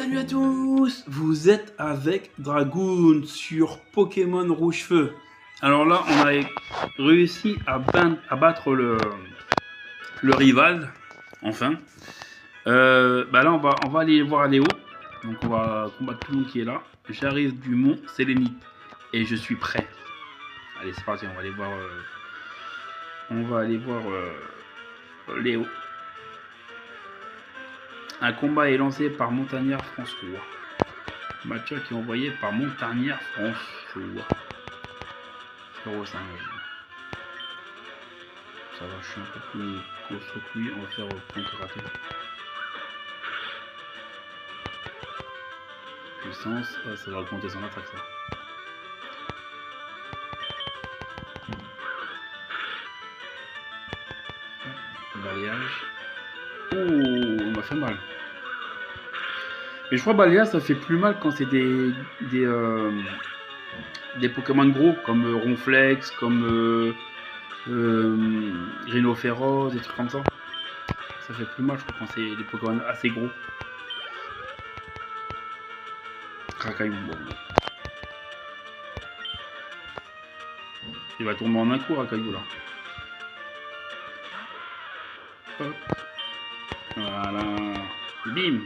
Salut à tous, vous êtes avec Dragoon sur Pokémon Rouge Feu. Alors là, on a réussi à battre le rival, enfin. Là, on va aller voir Léo. Donc on va combattre tout le monde qui est là. J'arrive du mont Sélénite et je suis prêt. Allez, c'est parti, on va aller voir Léo. Un combat est lancé par Montagnard François. Match qui est envoyé par Montagnard François. 0,5. Ça va, je suis un peu plus costaud que lui. On va faire point karaté. Puissance, ça va augmenter son attaque, ça. Balayage. Ouh, il m'a fait mal. Mais je crois que balayage, ça fait plus mal quand c'est des Pokémon gros, comme Ronflex, comme Rhinophéros, des trucs comme ça. Ça fait plus mal, je crois, quand c'est des Pokémon assez gros. Racaillou, bon. Il va tomber en un coup, Racaillou, là. Hop. Voilà. Bim.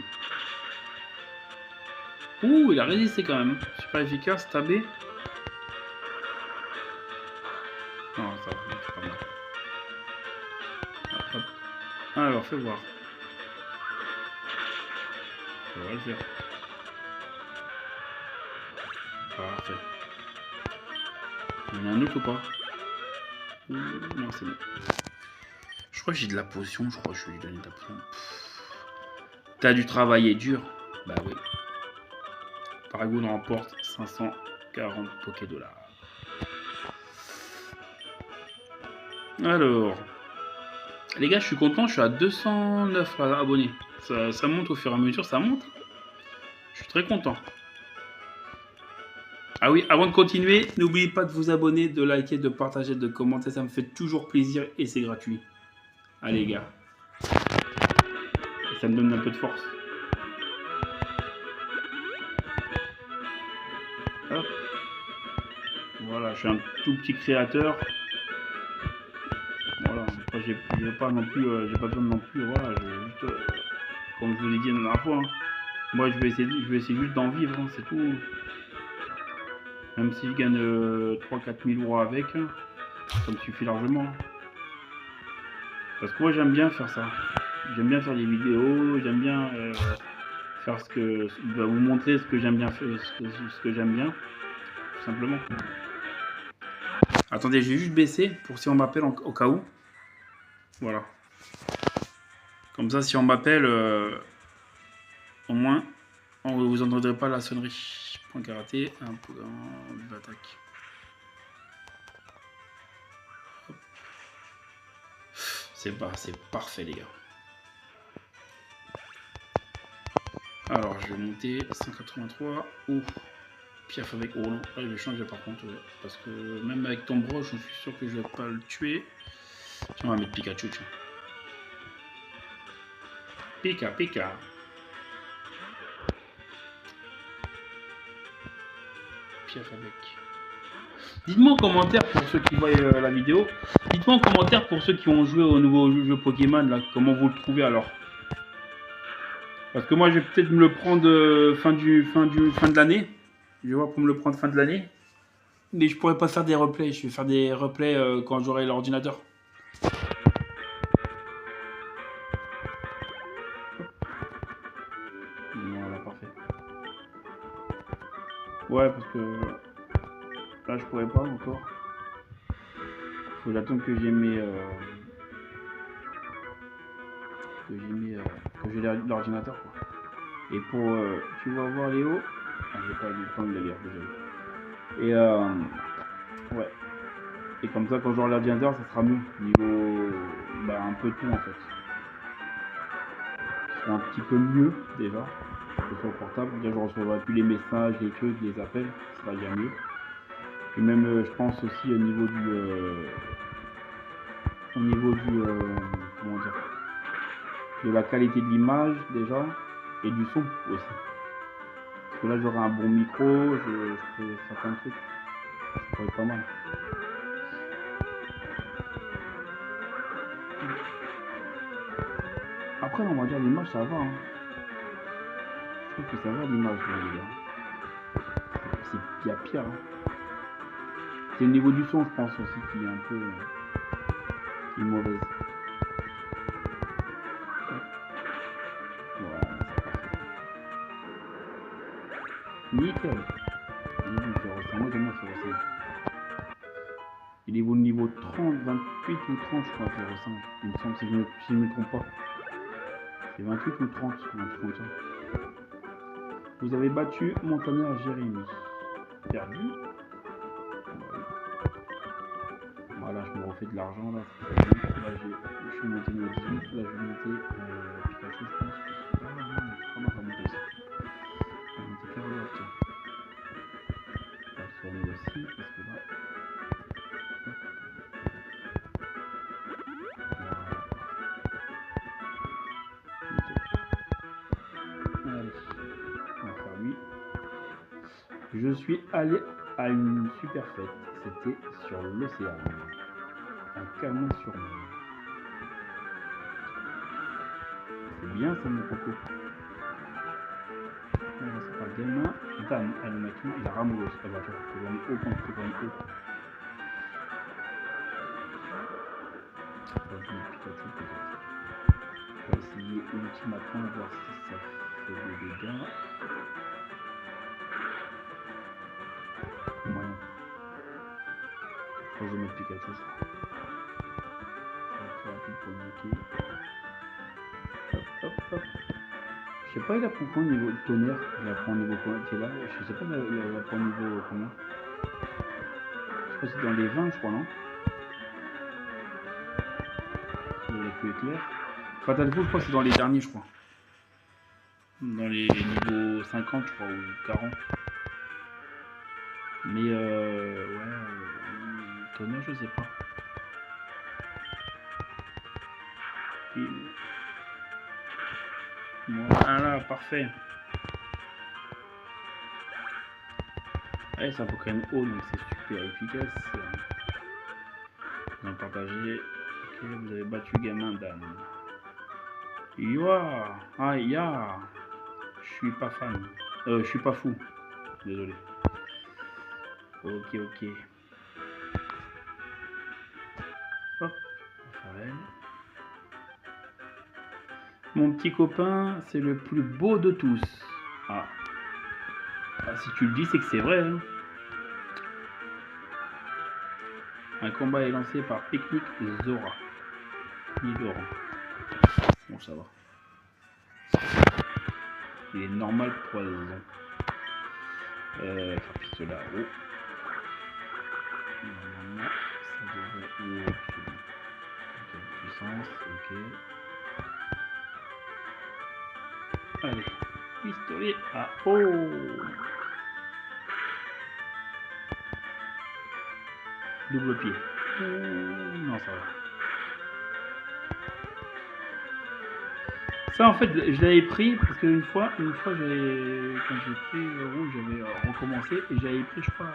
Ouh, il a résisté quand même. Super efficace, tabé. Non, ça va, c'est pas mal. Hop. Alors, fais voir. Ça va le faire. Parfait. Il y en a un autre ou pas? Non, c'est bon. Je crois que j'ai de la potion. Je crois que je vais lui donner de la potion. T'as dû travailler dur. Bah oui. Paragon remporte 540 Poké-Dollars. Alors, les gars, je suis content. Je suis à 209 abonnés. Ça monte au fur et à mesure. Ça monte. Je suis très content. Ah oui, avant de continuer, n'oubliez pas de vous abonner, de liker, de partager, de commenter. Ça me fait toujours plaisir et c'est gratuit. Allez, les gars. Et ça me donne un peu de force. Hop. Voilà, je suis un tout petit créateur. Voilà, j'ai pas non plus, j'ai pas besoin non plus, voilà, juste, comme je vous l'ai dit la dernière fois, hein, moi je vais essayer juste d'en vivre, hein, c'est tout. Même si je gagne 3-4 000 euros avec, hein, ça me suffit largement. Parce que moi j'aime bien faire ça. J'aime bien faire des vidéos, j'aime bien faire vous montrer ce que j'aime bien faire, ce que j'aime bien, tout simplement. Attendez, je vais juste baisser pour si on m'appelle au cas où. Voilà. Comme ça, si on m'appelle, au moins, vous n'entendrez pas la sonnerie. Point karaté, un peu d'attaque. C'est parfait, les gars. Alors, je vais monter 183. Ouf. Piaf avec. Oh non, là, je vais changer par contre. Parce que même avec ton broche, je suis sûr que je vais pas le tuer. Tiens, on va mettre Pikachu. Tiens. Pika. Piaf avec. Dites-moi en commentaire pour ceux qui voient la vidéo. Dites-moi en commentaire pour ceux qui ont joué au nouveau jeu Pokémon là, comment vous le trouvez alors. Parce que moi je vais peut-être me le prendre fin de l'année. Je vais voir pour me le prendre fin de l'année. Mais je pourrais pas faire des replays. Je vais faire des replays quand j'aurai l'ordinateur. Voilà, parfait. Ouais, parce que là je pourrais pas encore. Faut que j'attende que j'ai mes que j'ai l'ordinateur quoi. Et pour tu vas voir Léo. Ah, j'ai pas eu le temps de le lire, désolé. Et ouais. Et comme ça quand j'aurai l'ordinateur ça sera mieux. Niveau un peu tout en fait. Ce sera un petit peu mieux déjà. Que sur le portable. Déjà je recevrai plus les messages, les trucs, les appels, ça sera bien mieux. Et même je pense aussi au niveau du comment dire, de la qualité de l'image déjà et du son aussi. Parce que là j'aurai un bon micro, je peux faire plein de trucs. Ça pourrait être pas mal. Après on va dire l'image ça va. Hein. Je trouve que ça va l'image les gars. Il y a pire. Hein. C'est le niveau du son je pense aussi qui est un peu qui est mauvaise. Voilà, c'est parfait. Nickel. Moi j'aime bien 05. Il est au niveau 30, 28 ou 30 je crois 05. Il me semble si je ne me trompe pas. C'est 28 ou 30, un truc comme ça. Vous avez battu Montagnard Jérémy. Perdu. Voilà, je me refais de l'argent là. Là je suis monté niveau 18, là je vais monter Pikachu je pense. Ah non, comment ça va monter ça? Ça va monter Caroline. On va se tourner aussi parce que là. Allez, on va faire lui. Je suis allé à une super fête. C'était sur l'océan. À Clermont-sur-Mer. C'est bien ça mon coco. On va se faire gamin. Dan, animation, il a ramoureuse. Ah bah tu vas en haut quand tu vas en haut. On va essayer ultimatement voir si ça fait des dégâts. Moyen. Je vais mettre Pikachu. Ça va être rapide pour le niquer. Hop, hop, hop. Je sais pas, il apprend quoi au niveau de tonnerre. Il apprend au niveau combien qui est là. Je sais pas, il apprend au niveau combien. Je crois que c'est dans les 20, je crois, non? Il y a que éclair. Fatal Foot, je crois que c'est dans les derniers, je crois. Dans les niveaux 50, je crois, ou 40. Mais tonnerre, je sais pas. Voilà, parfait. Ouais, c'est un Pokémon haut, donc c'est super efficace. On a partagé. Ok, vous avez battu gamin Dan. Yoa, ah ya. Je suis pas fan. Je suis pas fou. Désolé. Ok, ok. Hop, Raphaël. Mon petit copain, c'est le plus beau de tous. Ah. Ah, si tu le dis, c'est que c'est vrai. Hein. Un combat est lancé par Picnic Zora. Nidoran. Bon, ça va. Il est normal poison. Pistolet à eau. Normalement, ça devrait. Ok, puissance, ok. Allez, pistolet à eau. Double pied. Non, ça va. Ça, en fait, je l'avais pris parce qu'une fois, quand j'ai pris rouge, j'avais recommencé et j'avais pris, je crois,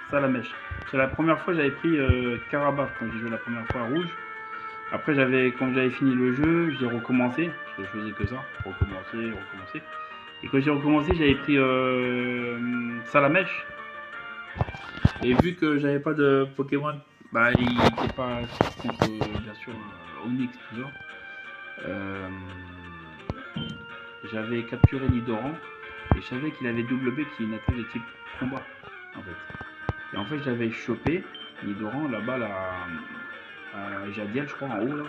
Salamèche. C'est la première fois que j'avais pris Carabaf quand j'ai joué la première fois à rouge. Après, quand j'avais fini le jeu, j'ai recommencé. Parce que je faisais que ça, recommencer. Et quand j'ai recommencé, j'avais pris Salamèche. Et vu que j'avais pas de Pokémon, bah il n'était pas contre, bien sûr, Onyx, tout ça. J'avais capturé Nidoran et je savais qu'il avait double B qui est une attaque de type combat en fait. Et en fait j'avais chopé Nidoran là-bas à Jadiel je crois en haut là.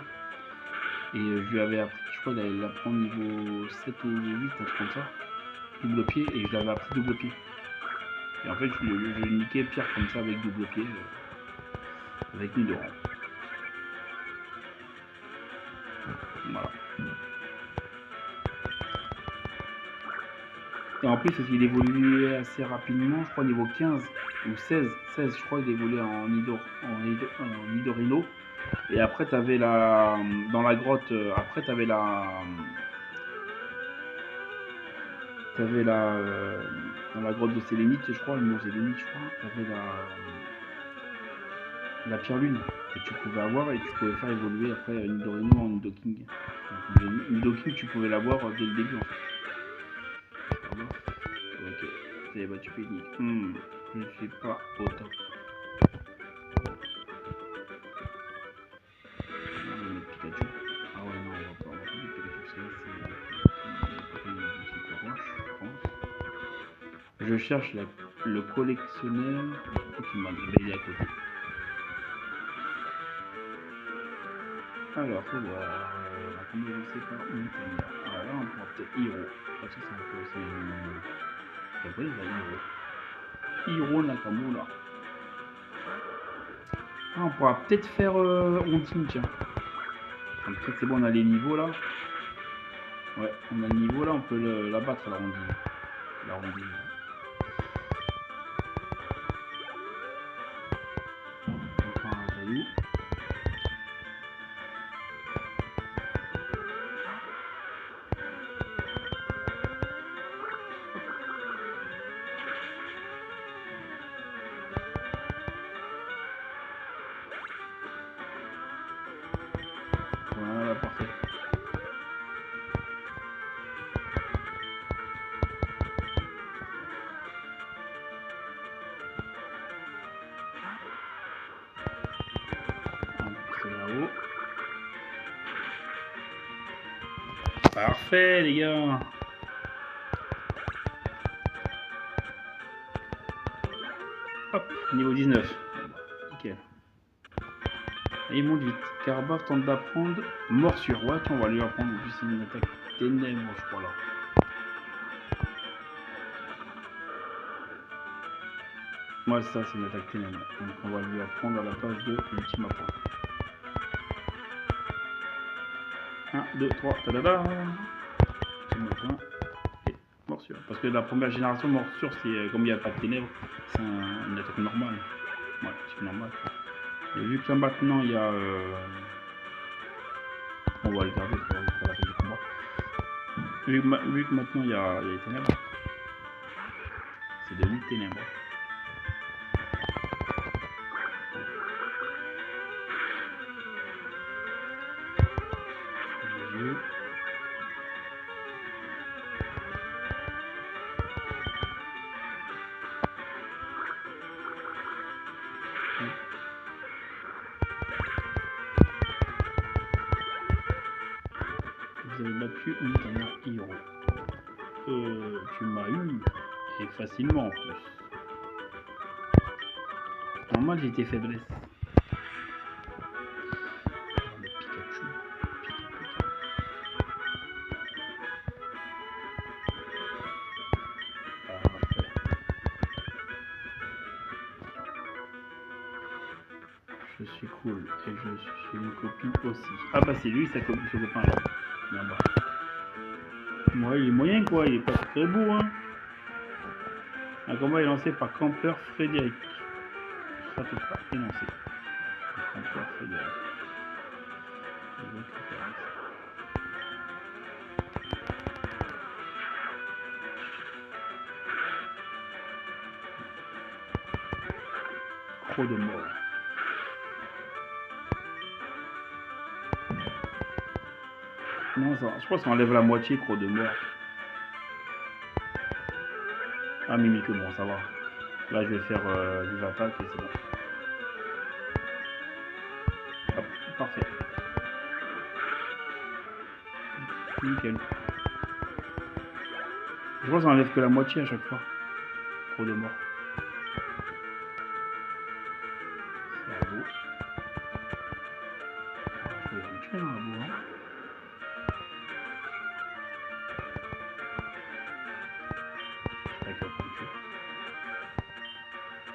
Et je lui avais appris, je crois d'aller l'apprendre niveau 7 ou 8, un truc comme ça. Double pied et je l'avais appris double pied. Et en fait je niquais Pierre comme ça avec double pied avec Nidoran. Voilà. Et en plus, il évoluait assez rapidement, je crois niveau 15 ou 16, je crois qu'il évoluait en Nidorino. Et après, tu avais dans la grotte, après, tu avais t'avais dans la grotte de Sélénite, je crois, le mont Sélénite, je crois, t'avais la pierre lune que tu pouvais avoir et tu pouvais faire évoluer après Nidorino en Nidoking. Donc, Nidoking, tu pouvais l'avoir dès le début en fait. Ok, t'avais battu Pénic. Je suis pas au top. Pikachu. Ah ouais, non, on va pas mettre Pikachu parce que là c'est roche, je pense. Je cherche le collectionneur Pokémon. Il est à côté. Alors, faut voir. Comment je sais pas. Montagne. Alors là, on pourra peut-être Hiro. Parce que c'est un peu aussi. Après, il va Hiro Nakamura. Ah, on pourra peut-être faire Ondine, tiens. En fait, c'est bon, on a les niveaux là. Ouais, on a le niveau là, on peut la battre la Ondine. La Ondine. On prend un caillou. Voilà, parfait. C'est là-haut. Parfait, les gars. Hop, niveau 19. Nickel. Et il monte vite. Carbov tente d'apprendre morsure. Ouais, on va lui apprendre. En plus, c'est une attaque ténèbres, je crois là. Ouais, ça, c'est une attaque ténèbres. Donc, on va lui apprendre à la place de l'ultime apprend. 1, 2, 3, tadada. Et morsure. Parce que la première génération, morsure, c'est comme il n'y a pas de ténèbres, c'est une attaque normale. Ouais, c'est normal. Et vu que là maintenant il y a. On va le garder pour la fin du combat. Vu que maintenant il y a les ténèbres, c'est devenu ténèbres. Les yeux. Vous avez battu Montagne Hiro. Tu m'as eu, et facilement en plus. Normal, j'étais faiblesse. Le Pikachu. Parfait. Je suis cool et je suis une copine aussi. Ah bah c'est lui, sa copine, ce copain là. Là-bas. Ouais, il est moyen quoi, il est pas très beau hein. Un combat est lancé par Campeur Frédéric. Ça peut pas énoncé. Campeur Frédéric. Croc de mort. Non, ça, je pense qu'on enlève la moitié, croc de mort. Ah, mimique, bon, ça va. Là, je vais faire du attaque et c'est bon. Hop, parfait. Nickel. Je pense qu'on enlève que la moitié à chaque fois. Croc de mort. C'est beau. Je vais le tuer dans la boue, hein. Avec la pointure.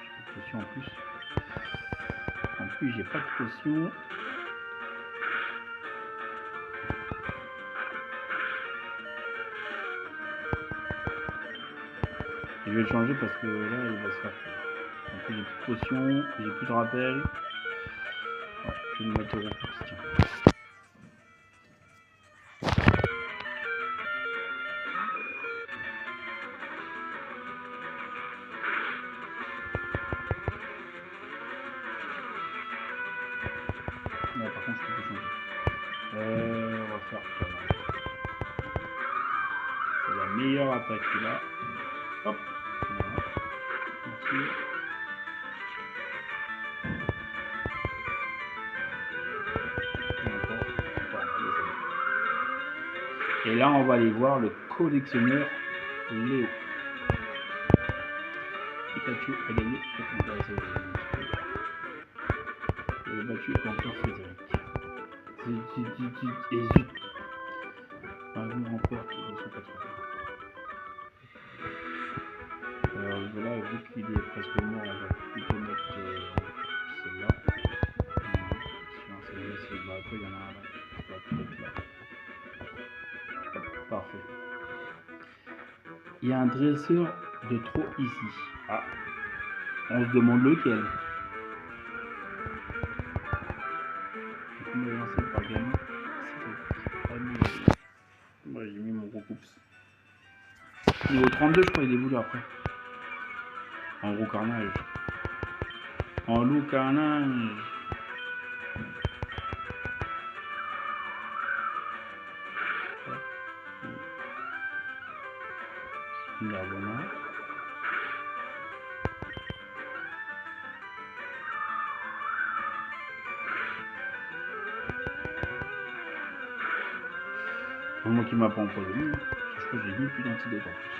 J'ai une potion en plus. En plus, j'ai pas de potion. Je vais le changer parce que là, il va se faire. En plus, j'ai plus de potion, j'ai plus de rappel. Ouais, je vais me mettre au repos, tiens. On va faire quoi là? C'est la meilleure attaque qu'il a. Hop. Voilà. Merci. Et là, on va aller voir le collectionneur Léo. Pikachu a gagné. Il a battu encore Frédéric. Et zut. Un gros remporte 280. Alors voilà, vu qu'il est presque mort, on va plutôt mettre celle-là. Si on se met il y en a un là. On va tout mettre là. Parfait. Il y a un dresseur de trop ici. Ah, on se demande lequel. On va lancer par gamin. Moi j'ai mis mon gros coups. Niveau 32, je crois, il est voulu après. En gros carnage. En loup carnage. Là, voilà. Moi qui m'a pas empoisonné. Je crois que j'ai mis plus d'antidote en plus.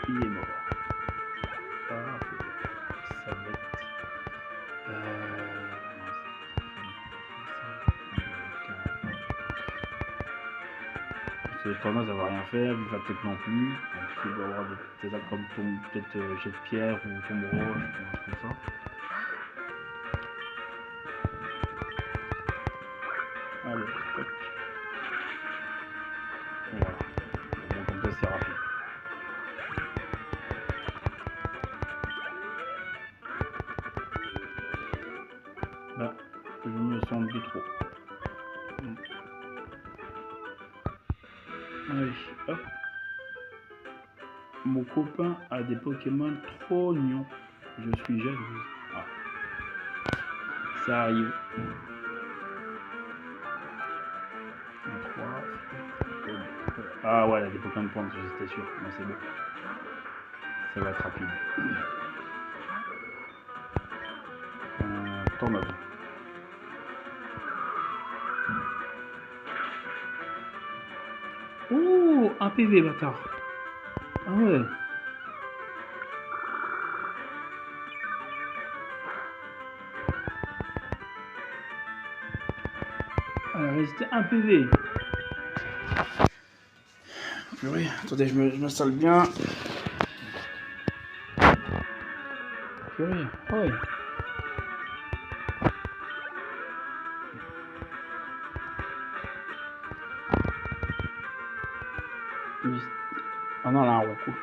Il est mort. Ça va être. Le tornade, ça va rien faire, il va peut-être non plus. Donc il doit avoir des attaques comme peut-être jet de pierre ou tombe roche, ou un truc comme ça. Allez, tac. Voilà. Donc comme ça c'est rapide. Là, je me sens de trop. Allez, hop. Mon copain a des Pokémon trop mignons. Je suis jaloux. Ah. Ça arrive. 3. Ah ouais, elle a des Pokémon de pointe, j'étais sûr. Non, c'est bon. Ça va être rapide. Tornade. Oh, un PV, bâtard. Ah ouais. Elle a résisté un PV. Purée, attendez, je m'installe bien. Purée, ouais. Ah non, elle a un gros coup.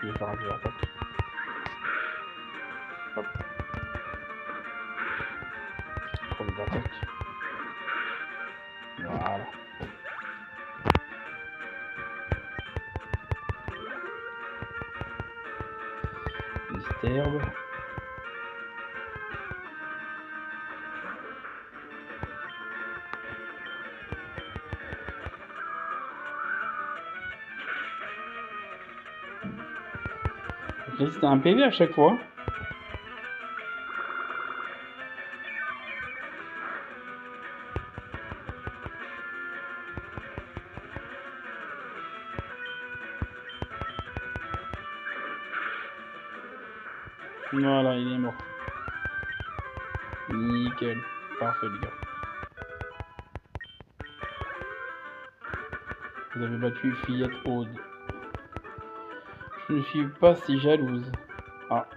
Je vais faire un peu d'attaque. Hop. Comme d'attaque. Voilà. Herbe. Là, c'était un PV à chaque fois. Voilà, il est mort. Nickel. Parfait, les gars. Vous avez battu Fillette Aude. Je ne suis pas si jalouse. Ah.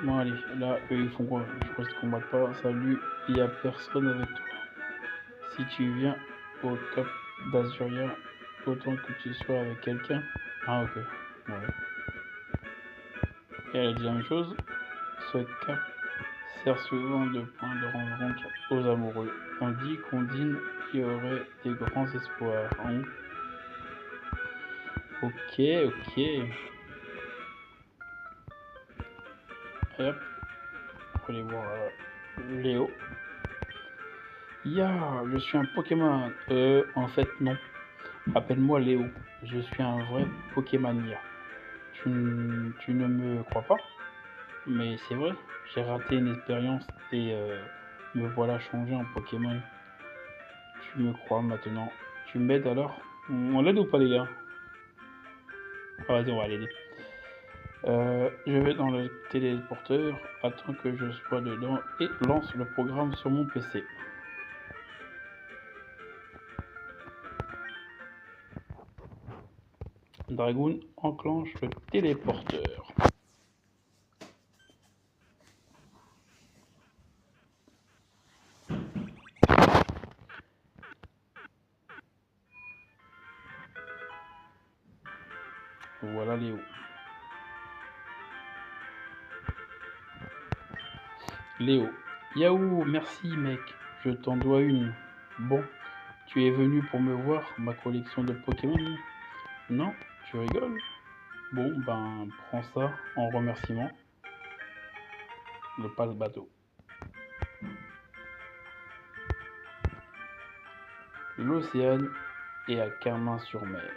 Bon, allez. Là, eux, ils font quoi? Je crois qu'ils ne combattent pas. Salut, il n'y a personne avec toi. Si tu viens au Cap d'Azuria, autant que tu sois avec quelqu'un. Ah, ok. Ouais. Et elle a dit la même chose. Ce Cap, sert souvent de point de rencontre aux amoureux. On dit qu'on dîne y aurait des grands espoirs. Hein. Ok, ok. Et hop, on va aller voir Léo. Ya, je suis un Pokémon. En fait, non. Appelle-moi Léo. Je suis un vrai Pokémania. Tu ne me crois pas? Mais c'est vrai, j'ai raté une expérience et me voilà changé en Pokémon. Tu me crois maintenant? Tu m'aides alors? On l'aide ou pas les gars? Ah, vas-y, on va l'aider. Je vais dans le téléporteur, attends que je sois dedans et lance le programme sur mon PC. Dragoon enclenche le téléporteur. Voilà Léo. Léo. Yahoo, merci mec, je t'en dois une. Bon, tu es venu pour me voir ma collection de Pokémon? Non, tu rigoles? Bon, ben, prends ça en remerciement. Le passe-bateau. L'océan est à Carmin-sur-Mer.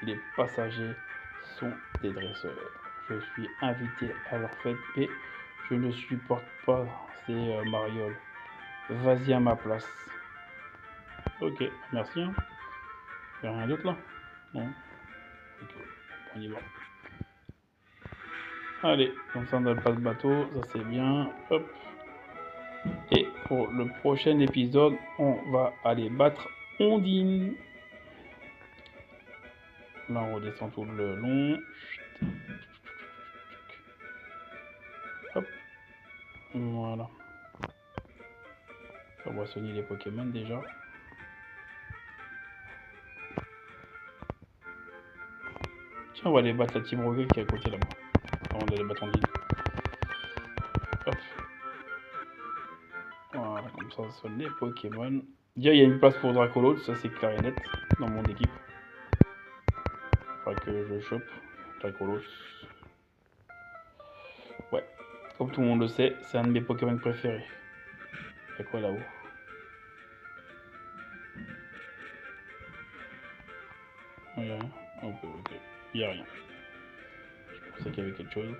Les passagers sont des dresseurs. Je suis invité à leur fête et je ne supporte pas ces marioles. Vas-y à ma place. Ok, merci. Hein. Y a rien d'autre là? Non. Ok, on y va. Allez, comme ça on a le passe-bateau, ça c'est bien. Hop. Et pour le prochain épisode, on va aller battre Ondine. Là, on redescend tout le long. Hop. Voilà. On va soigner les Pokémon déjà. Tiens, on va aller battre la Team Rocket qui est à côté là-bas. Avant d'aller battre Ondine. Hop. Voilà, comme ça, on soigne les Pokémon. Déjà, il y a une place pour Dracolos, ça c'est clair et net dans mon équipe. Faudra que je chope Dracolos. Ouais, comme tout le monde le sait, c'est un de mes Pokémon préférés. Y'a quoi là-haut? Y'a rien. Ok, y'a rien. Je pensais qu'il y avait quelque chose.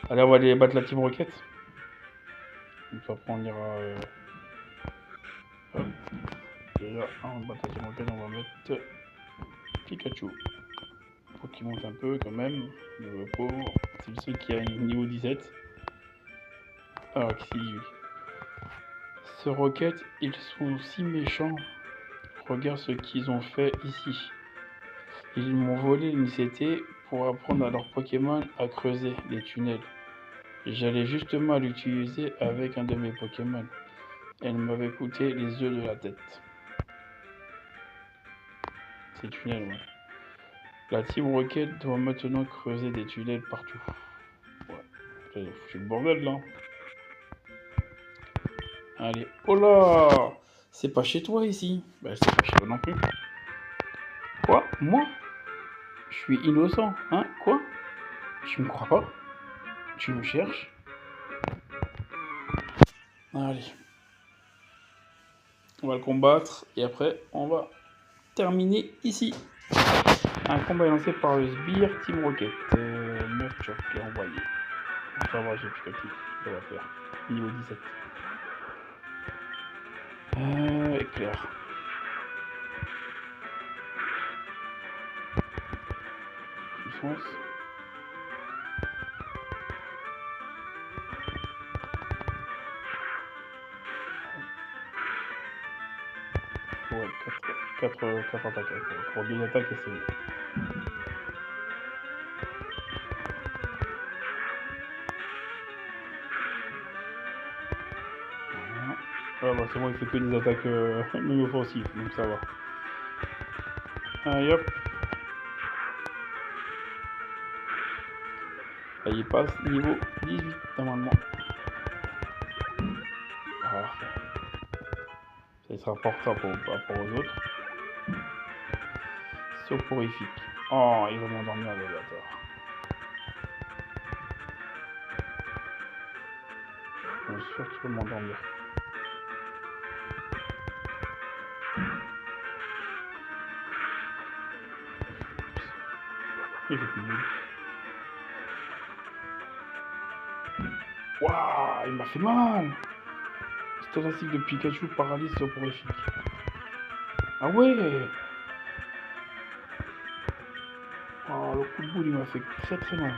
Allez, on va aller battre la Team Rocket. Une fois après, on ira. Hop. Déjà, on va battre la Team Rocket, on va mettre Pikachu. Faut qu'il monte un peu quand même. Le pauvre. C'est le seul qui a un niveau 17. Alors, qu'est-ce qu'il dit lui? Ce Rocket, ils sont si méchants. Regarde ce qu'ils ont fait ici. Ils m'ont volé l'unicité pour apprendre à leurs Pokémon à creuser les tunnels. J'allais justement l'utiliser avec un de mes Pokémon. Elle m'avait coûté les œufs de la tête. Ces tunnels, ouais. La Team Rocket doit maintenant creuser des tunnels partout. Ouais, c'est foutu le bordel là. Allez, oh là! C'est pas chez toi ici. Bah, c'est pas chez toi non plus. Quoi? Moi? Je suis innocent, hein? Quoi? Tu me crois pas? Tu me cherches? Allez. On va le combattre et après on va terminer ici. Un combat est lancé par le sbire Team Rocket. 9 chocs est envoyé. Ça va, j'ai Pikachu. Ça va faire. Niveau 17. Éclair. Puissance. Ouais, 4 attaques. Pour 2 attaques et c'est bon. Voilà. Ah bah c'est bon, il fait que des attaques non offensives, donc ça va. Allez hop. Là il passe niveau 18 normalement. parfait. Ça sera important par rapport aux autres. Soporifique. Oh, il va m'endormir le bâtard. Je suis sûr qu'il va m'endormir. Il fait plus de bruit. Waouh, il m'a fait mal. Stochastique de Pikachu, paralyse soporifique. Ah ouais. Oh, le coup de boule, il m'a fait très très mal.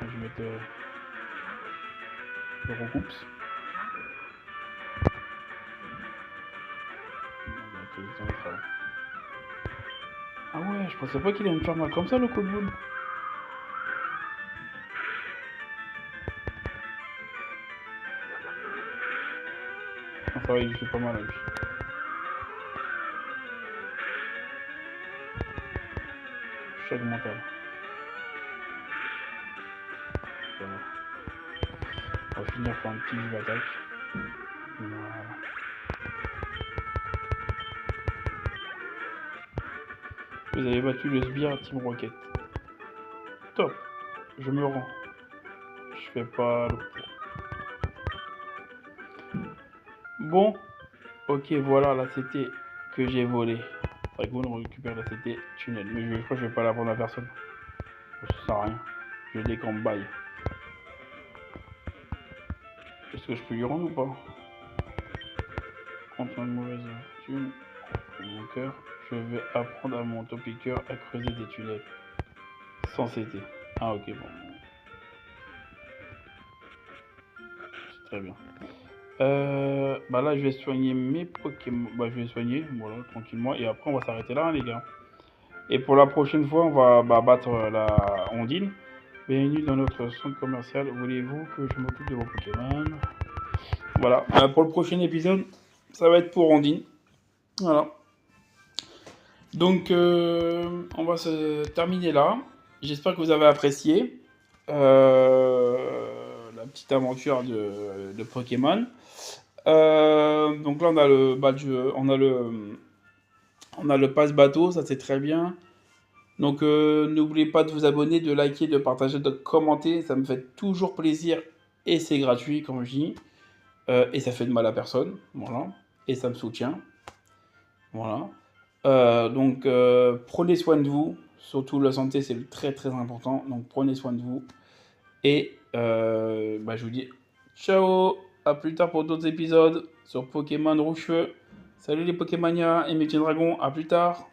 Je vais mettre le recoups. Ah ouais, je pensais pas qu'il allait me faire mal comme ça, le coup de boule. Ah, ça va, il lui fait pas mal à lui. Choc mental. Ça va. On va finir par un petit vive attaque. Voilà. Vous avez battu le sbire Team Rocket. Top. Je me rends. Je fais pas le coup. Bon. Ok, voilà la CT que j'ai volée. Dragoon récupère la CT tunnel. Mais je crois que je vais pas la prendre à personne. Ça sert à rien. Je décampe bail. Est-ce que je peux lui rendre ou pas? Contre une mauvaise fortune, mon cœur, je vais apprendre à mon topiqueur à creuser des tunnels. Sans CT. Ah ok, bon. C'est très bien. Bah là, je vais soigner mes Pokémon. Bah, je vais soigner, voilà, tranquillement. Et après, on va s'arrêter là, hein, les gars. Et pour la prochaine fois, on va battre la Ondine. Bienvenue dans notre centre commercial. Voulez-vous que je m'occupe de vos Pokémon? Voilà. Pour le prochain épisode, ça va être pour Ondine. Voilà. Donc, on va se terminer là. J'espère que vous avez apprécié la petite aventure de Pokémon. Donc là, on a le badge, on a le pass bateau, ça c'est très bien. Donc, n'oubliez pas de vous abonner, de liker, de partager, de commenter. Ça me fait toujours plaisir et c'est gratuit, comme je dis. Et ça fait de mal à personne. Voilà. Et ça me soutient. Voilà. Donc, prenez soin de vous. Surtout la santé, c'est très très important. Donc, prenez soin de vous. Et je vous dis ciao. À plus tard pour d'autres épisodes sur Pokémon Rouge-Feu. Salut les Pokémania et mes petits dragons. À plus tard.